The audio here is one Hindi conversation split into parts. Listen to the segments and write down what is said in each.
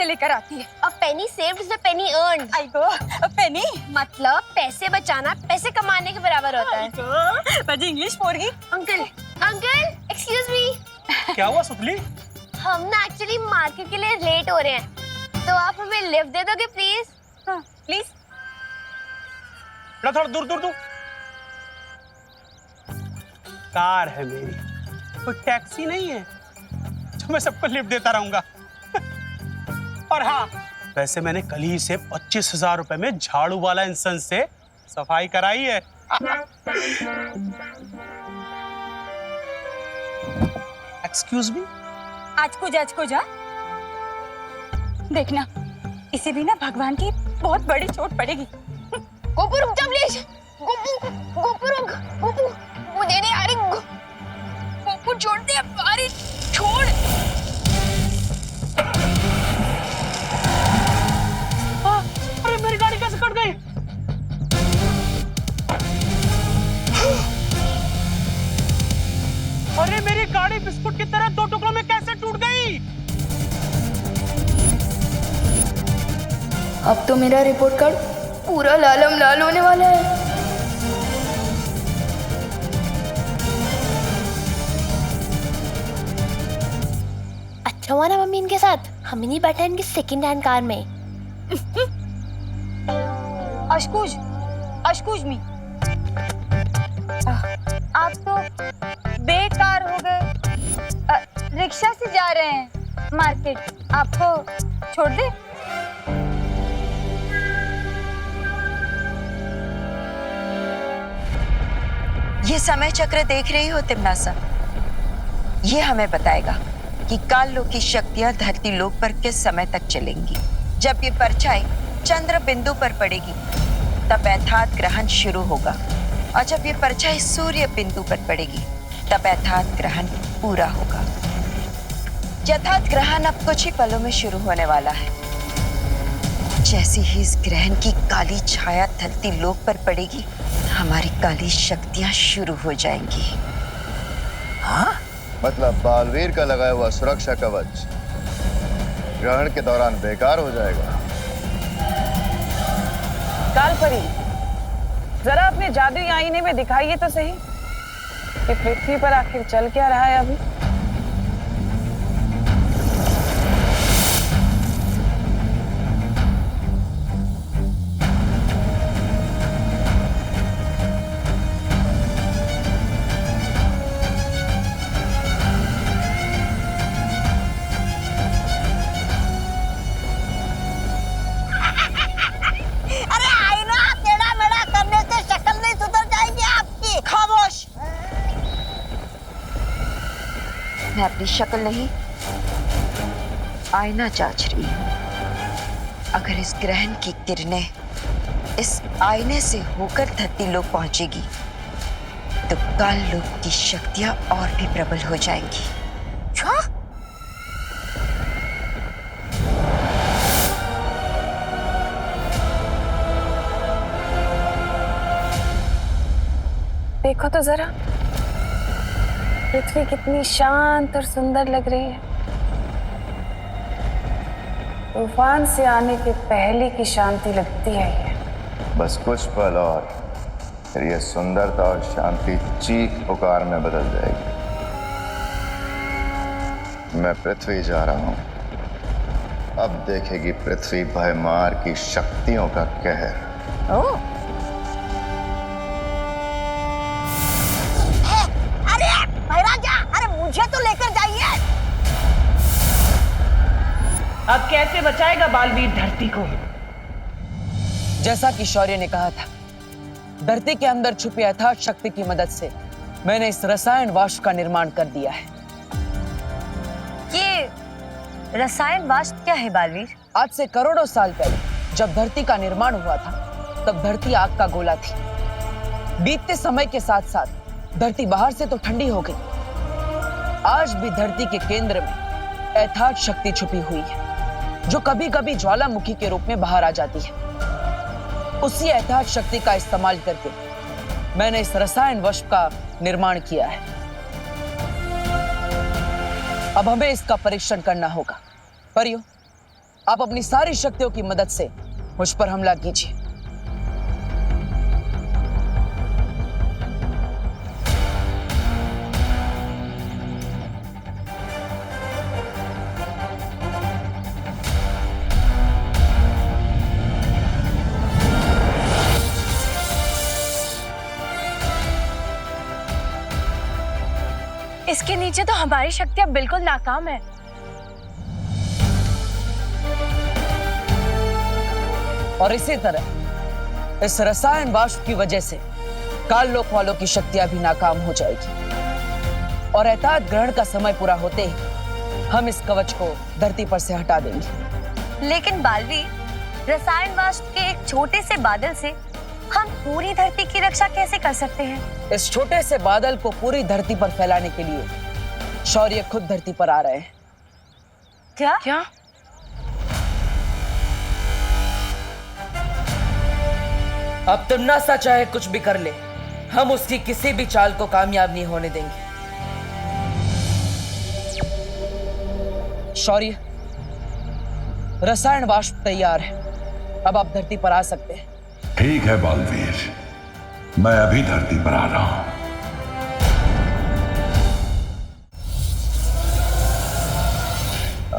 लेकर आती है। A penny saved is a penny earned. आई गो पेनी, मतलब पैसे बचाना पैसे कमाने के बराबर होता है। बजी इंग्लिश पोर ही। अंकल अंकल एक्सक्यूज मी, क्या हुआ सुतली? हम ना एक्चुअली मार्केट के लिए लेट हो रहे हैं, तो आप हमें लिफ्ट दे दोगे प्लीज? हाँ प्लीज। थोड़ा दूर दूर दूर। कार है मेरी, कोई टैक्सी नहीं है जो मैं सबको लिफ्ट देता रहूंगा। और हाँ, वैसे मैंने कल ही से 25,000 रुपए में झाड़ू वाला इंसान से सफाई कराई है। Excuse me. आज को जा देखना, इसे भी ना भगवान की बहुत बड़ी चोट पड़ेगी। गोपू रुक जा प्लीज। गोपू रुक। गोपू मुझे नहीं आ रही। गोपू छोड़ दे, अरे छोड़। अरे मेरी गाड़ी कैसे कट गई? अरे मेरी गाड़ी बिस्कुट की तरह दो टुकड़ों में कैसे टूट गई? अब तो मेरा रिपोर्ट कार्ड पूरा लालम लाल होने वाला है। अच्छा हुआ ना मम्मी इनके साथ हम ही नहीं बैठे इनकी सेकंड हैंड कार में। अशकुज मी, आप तो बेकार हो गए। रिक्शा से जा रहे हैं मार्केट, आपको छोड़ दे? ये समय चक्र देख रही हो तिमनासा? ये हमें बताएगा कि काल लोक की शक्तियां धरती लोक पर किस समय तक चलेंगी। जब ये परछाई चंद्र बिंदु पर पड़ेगी तब यथार्थ ग्रहण शुरू होगा, और जब ये परछाई सूर्य बिंदु पर पड़ेगी तब यथार्थ ग्रहण पूरा होगा। यथार्थ ग्रहण अब कुछ ही पलों में शुरू होने वाला है। जैसे ही इस ग्रहण की काली छाया धरती लोक पर पड़ेगी, हमारी काली शक्तियां शुरू हो जाएंगी। हाँ? मतलब बालवीर का लगाया हुआ सुरक्षा कवच ग्रहण के दौरान बेकार हो जाएगा। कालपरी, जरा अपने जादुई आईने में दिखाइए तो सही कि पृथ्वी पर आखिर चल क्या रहा है अभी। मैं अपनी शक्ल नहीं, आईना जांच रही हूं। अगर इस ग्रहण की किरणें इस आईने से होकर धरती लोक पहुंचेगी तो काल लोक की शक्तियां और भी प्रबल हो जाएंगी। क्या? देखो तो जरा, पृथ्वी कितनी शांत और सुंदर लग रही है। तूफान से आने के पहले की शांति लगती है ये। बस कुछ पल और फिर ये सुंदरता और शांति चीख पुकार में बदल जाएगी। मैं पृथ्वी जा रहा हूं, अब देखेगी पृथ्वी भयमार की शक्तियों का कहर। ओह, मुझे तो लेकर जाइए। अब कैसे बचाएगा बालवीर धरती को? जैसा कि शौर्य ने कहा था, धरती के अंदर छुपी अथार्थ शक्ति की मदद से मैंने इस रसायन वाष्प का निर्माण कर दिया है। ये रसायन वाष्प क्या है बालवीर? आज से करोड़ों साल पहले जब धरती का निर्माण हुआ था, तब धरती आग का गोला थी। बीतते समय के साथ साथ धरती बाहर से तो ठंडी हो गई, आज भी धरती के केंद्र में यथार्थ शक्ति छुपी हुई है, जो कभी कभी ज्वालामुखी के रूप में बाहर आ जाती है। उसी यथार्थ शक्ति का इस्तेमाल करके मैंने इस रसायन वाष्प का निर्माण किया है। अब हमें इसका परीक्षण करना होगा। परियो, आप अपनी सारी शक्तियों की मदद से मुझ पर हमला कीजिए। इसके नीचे तो हमारी शक्तियां बिल्कुल नाकाम है। और इसी तरह इस रसायन वाष्प की वजह से काल लोक वालों की शक्तियां भी नाकाम हो जाएगी और एताद ग्रहण का समय पूरा होते ही हम इस कवच को धरती पर से हटा देंगे। लेकिन बालवीर, रसायन वाष्प के एक छोटे से बादल से हम पूरी धरती की रक्षा कैसे कर सकते हैं? इस छोटे से बादल को पूरी धरती पर फैलाने के लिए शौर्य खुद धरती पर आ रहे हैं। क्या? क्या? अब तुम नासा चाहे कुछ भी कर ले, हम उसकी किसी भी चाल को कामयाब नहीं होने देंगे। शौर्य, रसायन वाष्प तैयार है, अब आप धरती पर आ सकते हैं। ठीक है बालवीर, मैं अभी धरती पर आ रहा हूं।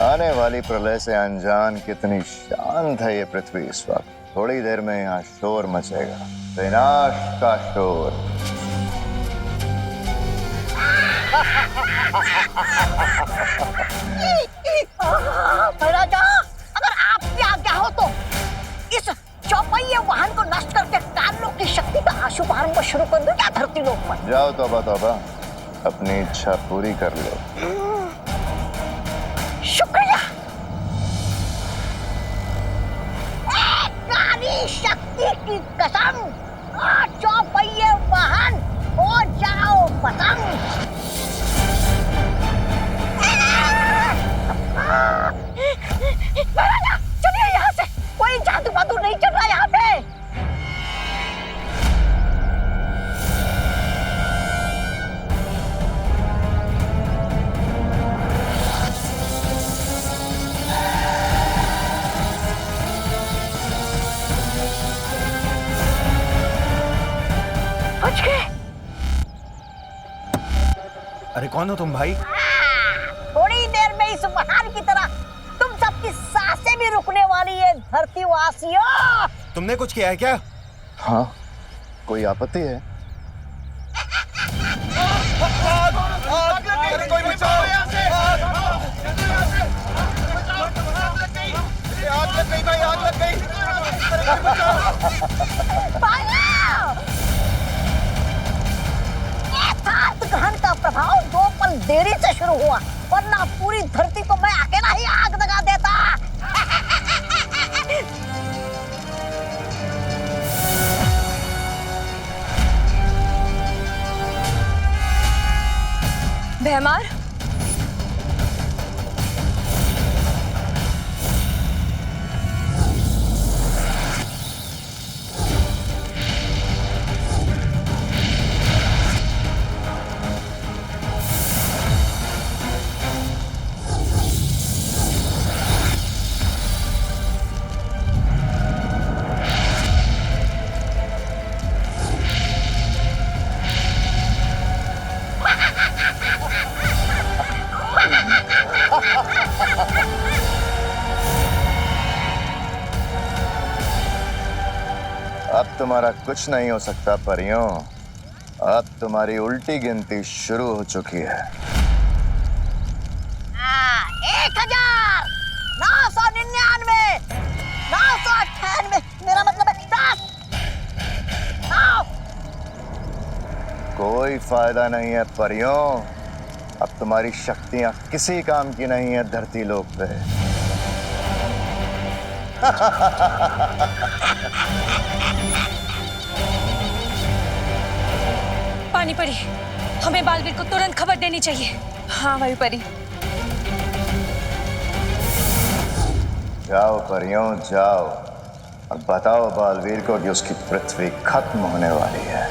आने वाली प्रलय से अनजान कितनी शांत है ये पृथ्वी इस वक्त। थोड़ी देर में यहाँ शोर मचेगा, विनाश का शोर। राजा, अगर आपकी आज्ञा हो तो इस चौपहिया वाहन को नष्ट करके कालों की शक्ति का शुभारंभ शुरू कर दो क्या धरती लोक पर? जाओ तौबा तौबा, अपनी इच्छा पूरी कर लो। शुक्रिया। काली शक्ति की कसम, चौपहिया वाहन हो जाओ पतंग। राजा, चलिए यहाँ से, कोई जादू वादू नहीं चल रहा यहाँ पे। बच गए। अरे कौन हो तुम भाई? थोड़ी देर में इस वाहन की तरह तुम सबकी सांसें भी रुकने वाली है धरती वासियों। तुमने कुछ किया है क्या? हाँ, कोई आपत्ति है? कोई बचाओ! आग लग गई भाई, आग लग गई! ग्रहण का प्रभाव 2 पल देरी से शुरू हुआ, वरना पूरी धरती को मैं अकेला ही आग लगा देता। भैमार, अब तुम्हारा कुछ नहीं हो सकता परियों। अब तुम्हारी उल्टी गिनती शुरू हो चुकी है। 1999, 998, मेरा मतलब है 10, 9। कोई फायदा नहीं है परियों, अब तुम्हारी शक्तियां किसी काम की नहीं है धरती लोक पे। पानी परी, हमें बालवीर को तुरंत खबर देनी चाहिए। हाँ वायु परी। जाओ परियों जाओ, और बताओ बालवीर को कि उसकी पृथ्वी खत्म होने वाली है।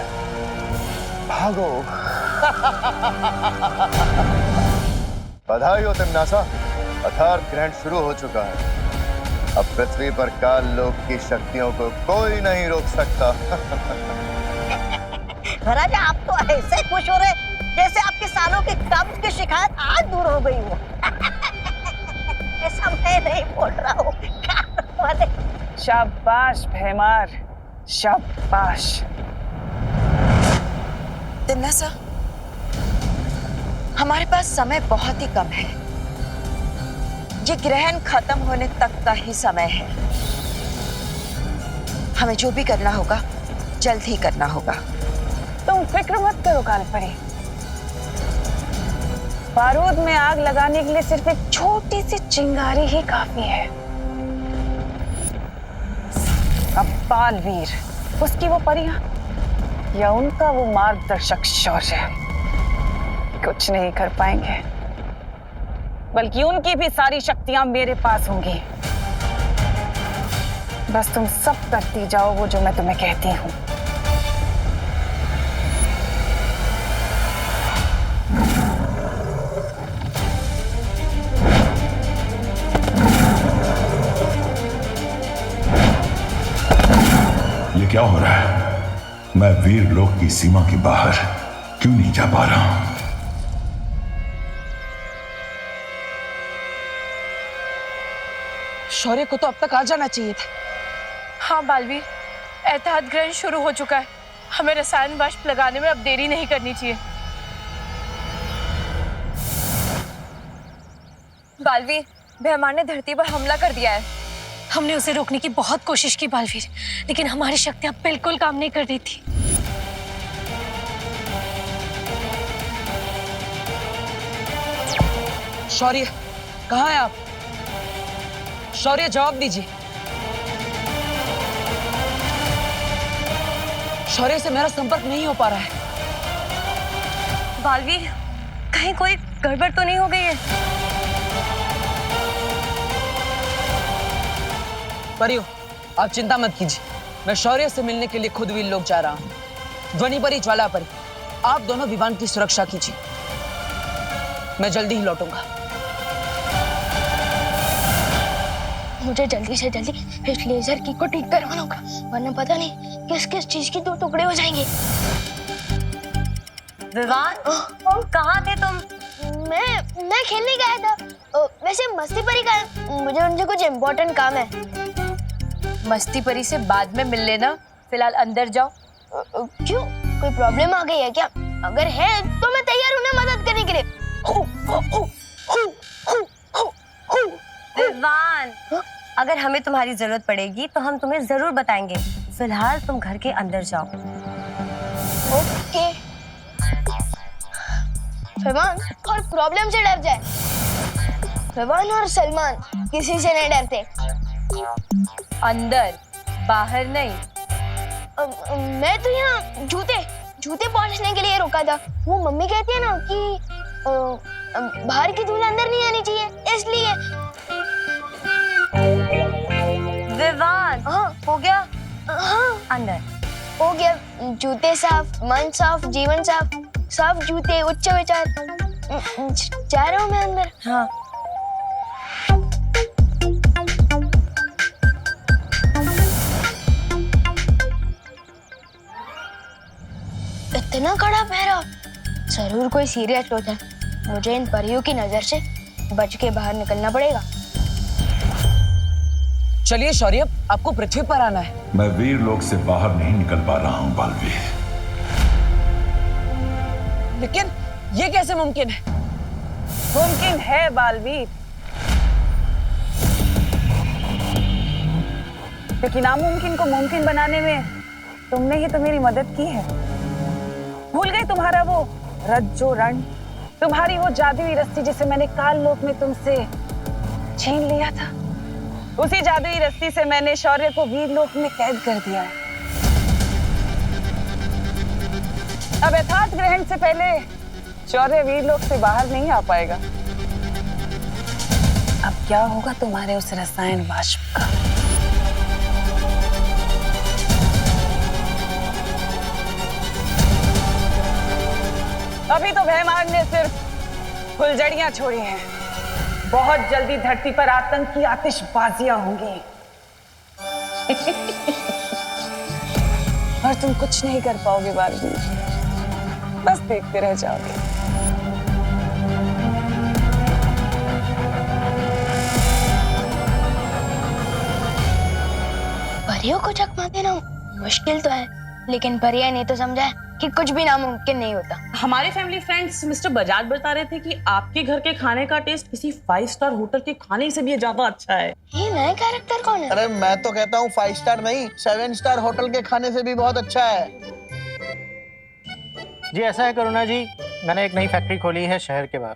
भागो। बधाई हो तिमनासा, अर्थात ग्रहण शुरू हो चुका है। अब पृथ्वी पर काल लोक की शक्तियों को कोई नहीं रोक सकता। राजा आप तो ऐसे खुश हो रहे जैसे आपके सालों के कब्ज की शिकायत आज दूर हो गई हो। ऐसा मैं नहीं बोल रहा हूँ। शाबाश भैमार, शाबाश। तिमना सा, हमारे पास समय बहुत ही कम है। ये ग्रहण खत्म होने तक का ही समय है। हमें जो भी करना होगा जल्द ही करना होगा। तुम फिक्र मत करो कालपरी। बारूद में आग लगाने के लिए सिर्फ एक छोटी सी चिंगारी ही काफी है। अब बालवीर, उसकी वो परियां या उनका वो मार्गदर्शक शौर्य कुछ नहीं कर पाएंगे, बल्कि उनकी भी सारी शक्तियां मेरे पास होंगी। बस तुम सब करती जाओ वो जो मैं तुम्हें कहती हूँ। ये क्या हो रहा है? मैं वीर लोक की सीमा के बाहर क्यों नहीं जा पा रहा हूं? शौर्य को तो अब तक आ जाना चाहिए था। हाँ बालवीर, एहतियात ग्रहण शुरू हो चुका है। हमें रसायन वाष्प लगाने में अब देरी नहीं करनी चाहिए। बालवीर, भैमार ने धरती पर हमला कर दिया है। हमने उसे रोकने की बहुत कोशिश की बालवीर, लेकिन हमारी शक्तियां बिल्कुल काम नहीं कर रही थी। शौर्य, कहाँ हैं आप? शौर्य, जवाब दीजिए। शौर्य से मेरा संपर्क नहीं हो पा रहा है। बालवीर, कहीं कोई गड़बड़ तो नहीं हो गई है? परियो, आप चिंता मत कीजिए। मैं शौर्य से मिलने के लिए खुद वीर लोक जा रहा हूँ। ध्वनि परी, ज्वाला परी, आप दोनों विमान की सुरक्षा कीजिए। मैं जल्दी ही लौटूंगा। मुझे जल्दी से जल्दी इस लेजर की को ठीक करवाना होगा, वरना पता नहीं किस किस चीज की दो टुकड़े हो जाएंगे। विवान, कहाँ थे तुम? मैं खेलने गया था। वैसे मस्ती परी का है, मुझे उनसे कुछ इम्पोर्टेंट काम है। मस्ती परी से बाद में मिल लेना, फिलहाल अंदर जाओ। क्यों, कोई प्रॉब्लम आ गई है क्या? अगर है तो मैं तैयार हूँ ना मदद करने के लिए। विवान, अगर हमें तुम्हारी जरूरत पड़ेगी तो हम तुम्हें जरूर बताएंगे। फिलहाल तुम घर के अंदर जाओ। ओके। फरमान और प्रॉब्लम से डर जाए। फरमान और सलमान किसी से नहीं डरते। अंदर, बाहर नहीं। मैं तो यहाँ जूते पहुँचने के लिए रुका था। वो मम्मी कहती है ना कि बाहर की धूल अंदर नहीं आनी चाहिए, इसलिए। विवान, हाँ, हो गया? हाँ, अंदर हो गया। जूते साफ, मन साफ, जीवन साफ। साफ जूते, उच्च विचार। जा रहा हूँ मैं अंदर। हाँ। इतना कड़ा पहरा, जरूर कोई सीरियस लोग है। मुझे इन परियों की नजर से बच के बाहर निकलना पड़ेगा। चलिए शौर्य, आपको पृथ्वी पर आना है। मैं वीर लोक से बाहर नहीं निकल पा रहा हूं बालवीर। लेकिन ये कैसे मुमकिन है? मुमकिन है बालवीर, क्योंकि नामुमकिन को मुमकिन बनाने में तुमने ही तो मेरी मदद की है। भूल गई तुम्हारा वो रज्जो रण, तुम्हारी वो जादुई रस्सी जिसे मैंने काल लोक में तुमसे छीन लिया था। उसी जादुई रस्सी से मैंने शौर्य को वीर लोक में कैद कर दिया है। अब यथार्थ ग्रहण से पहले शौर्य वीर लोक से बाहर नहीं आ पाएगा। अब क्या होगा तुम्हारे उस रसायन वाष्प का? अभी तो भैमार ने सिर्फ फुलझड़ियां छोड़ी हैं, बहुत जल्दी धरती पर आतंक की आतिशबाजियां होंगी। और तुम कुछ नहीं कर पाओगे बारबी, बस देखते रह जाओगे। परियों को चकमा देना मुश्किल तो है, लेकिन परिया ने तो समझा है कि कुछ भी नामुमकिन नहीं होता। हमारे फैमिली फ्रेंड्स मिस्टर बजाज बता रहे थे कि आपके घर के खाने का टेस्ट किसी 5 स्टार होटल के खाने से भी ज्यादा अच्छा है। ये नए कैरेक्टर कौन है? अरे मैं तो कहता हूँ 5 स्टार नहीं 7 स्टार होटल के खाने से भी बहुत अच्छा है। जी ऐसा है करुणा जी, मैंने एक नई फैक्ट्री खोली है शहर के बाहर।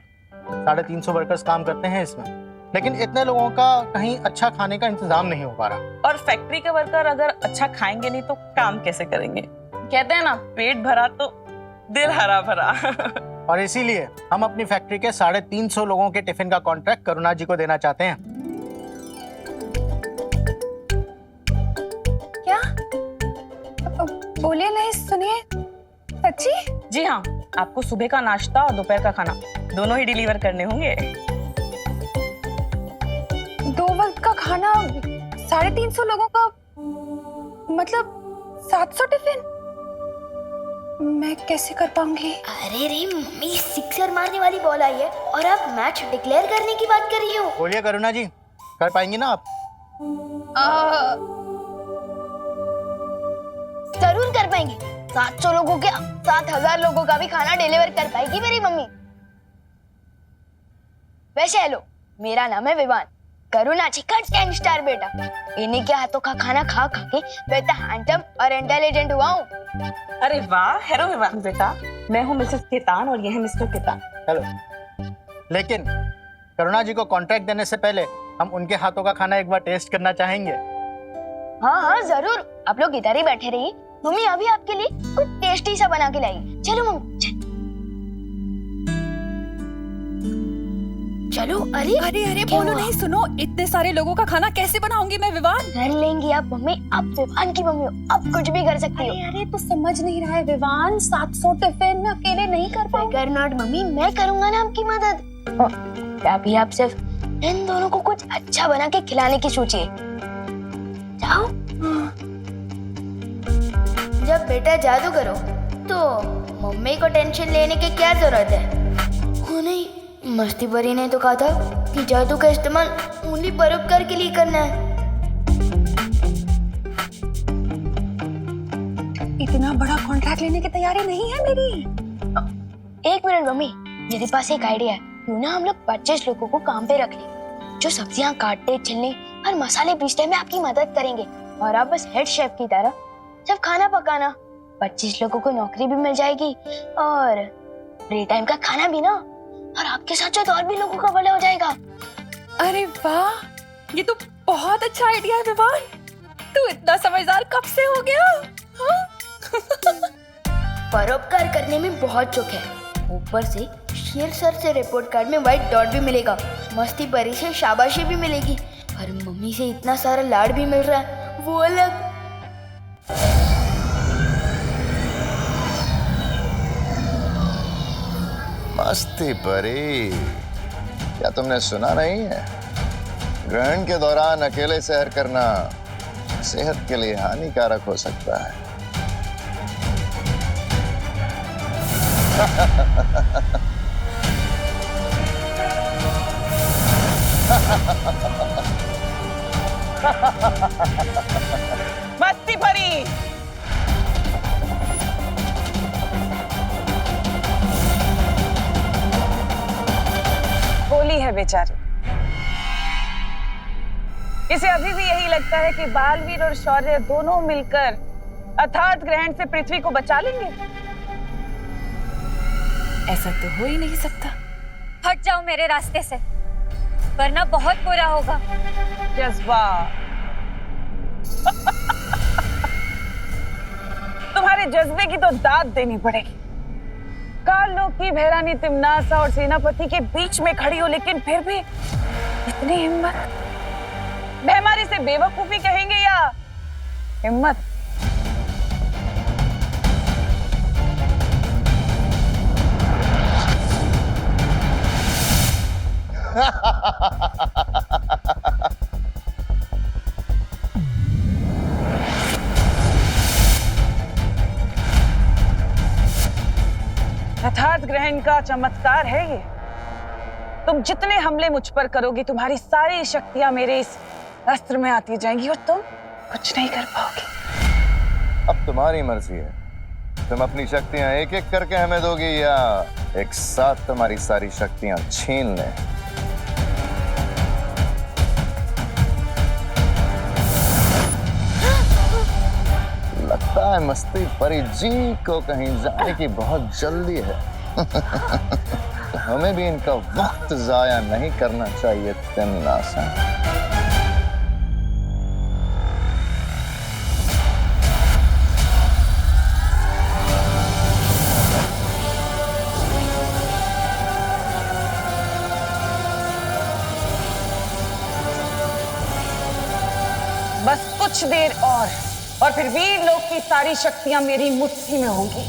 350 वर्कर्स काम करते हैं इसमें, लेकिन इतने लोगों का कहीं अच्छा खाने का इंतजाम नहीं हो पा रहा। और फैक्ट्री के वर्कर अगर अच्छा खाएंगे नहीं तो काम कैसे करेंगे? कहते हैं ना, पेट भरा तो दिल हरा भरा। और इसीलिए हम अपनी फैक्ट्री के 350 लोगों के टिफिन का कॉन्ट्रैक्ट करुणा जी को देना चाहते हैं। क्या? बोलिए नहीं, सुनिए। सच्ची? जी हाँ, आपको सुबह का नाश्ता और दोपहर का खाना दोनों ही डिलीवर करने होंगे। 2 वक्त का खाना 350 लोगों का, मतलब 700 टिफिन? मैं कैसे कर पाऊंगी? अरे रे मम्मी, सिक्सर मारने वाली बॉल आई है और आप मैच डिक्लेयर करने की बात कर रही हो। बोलिए करुणा जी, कर पाएंगी ना आप? जरूर कर पाएंगे। 700 लोगों के 7000 लोगों का भी खाना डिलीवर कर पाएगी मेरी मम्मी। वैसे हेलो, मेरा नाम है विवान, करुणा जी का 10 स्टार बेटा। इन्हीं के हाथों का खाना खा खा के मैं इतना हैंडसम और इंटेलिजेंट हुआ हूँ। अरे वाह, हेलो विवान बेटा, मैं हूँ मिसेस केतान और ये है मिस्टर केतान। हेलो। लेकिन करुणा जी को कॉन्ट्रैक्ट देने से पहले हम उनके हाथों का खाना एक बार टेस्ट करना चाहेंगे। हाँ हाँ जरूर, आप लोग इधर ही बैठे रहिए, मम्मी अभी आपके लिए कुछ टेस्टी सा बना के लाई। चलो मम्मी चलो। अरे अरे अरे बोलो नहीं, सुनो, इतने सारे लोगों का खाना कैसे बनाऊंगी मैं विवान? कर लेंगी आप मम्मी, आप विवान की मम्मी हो, आप कुछ भी कर सकती हो। अरे तो समझ नहीं रहा है विवान, 700 टिफिन में अकेले नहीं कर पाऊंगी। फिकर नॉट मम्मी, मैं करूंगा ना आपकी मदद। अभी आप सिर्फ इन दोनों को कुछ अच्छा बना के खिलाने की सोचिए। जाओ। जब बेटा जादू करो तो मम्मी को टेंशन लेने की क्या जरूरत है? वो नहीं, मस्ती परी ने तो कहा था कि जादू का इस्तेमाल ओनली परोपकार के लिए करना है। इतना बड़ा कॉन्ट्रैक्ट लेने की तैयारी नहीं है मेरी। 1 मिनट मम्मी, मेरे पास एक आइडिया है। क्यों ना हम लोग 25 लोगों को काम पे रख लें, जो सब्जियां काटने, छिलने और मसाले पीसने में आपकी मदद करेंगे, और आप बस हेड शेफ की तरह जब खाना पकाना। 25 लोगों को नौकरी भी मिल जाएगी और फ्री टाइम का खाना भी ना, और आपके साथ साथ और भी लोगों का भला हो जाएगा। अरे वाह, ये तो बहुत अच्छा आइडिया है विवान। तू इतना समझदार कब से हो गया? हाँ? परोपकार करने में बहुत चुक है, ऊपर से शेर सर से रिपोर्ट कार्ड में व्हाइट डॉट भी मिलेगा, मस्ती परी से शाबाशी भी मिलेगी, और मम्मी से इतना सारा लाड भी मिल रहा है, वो अलग। मस्ती परी, क्या तुमने सुना नहीं है? ग्रहण के दौरान अकेले सैर करना सेहत के लिए हानिकारक हो सकता है। मस्ती परी, बोली है बेचारी। इसे अभी भी यही लगता है कि बालवीर और शौर्य दोनों मिलकर अर्थात ग्रहण से पृथ्वी को बचा लेंगे। ऐसा तो हो ही नहीं सकता। हट जाओ मेरे रास्ते से, वरना बहुत बुरा होगा। जज्बा तुम्हारे जज्बे की तो दाद देनी पड़ेगी। काल लोक की भैरानी तिमनासा और सेनापति के बीच में खड़ी हो, लेकिन फिर भी इतनी हिम्मत। बेमारी से बेवकूफी कहेंगे या हिम्मत? यथार्थ ग्रहण का चमत्कार है ये। तुम जितने हमले मुझ पर करोगी, तुम्हारी सारी शक्तियां मेरे इस अस्त्र में आती जाएंगी और तुम कुछ नहीं कर पाओगे। अब तुम्हारी मर्जी है, तुम अपनी शक्तियां एक एक करके हमें दोगी या एक साथ तुम्हारी सारी शक्तियां छीन लें। लगता है मस्ती परी जी को कहीं जाने की बहुत जल्दी है। हमें भी इनका वक्त जाया नहीं करना चाहिए तिमनासा। बस कुछ देर और फिर वीर लोक की सारी शक्तियां मेरी मुट्ठी में होंगी।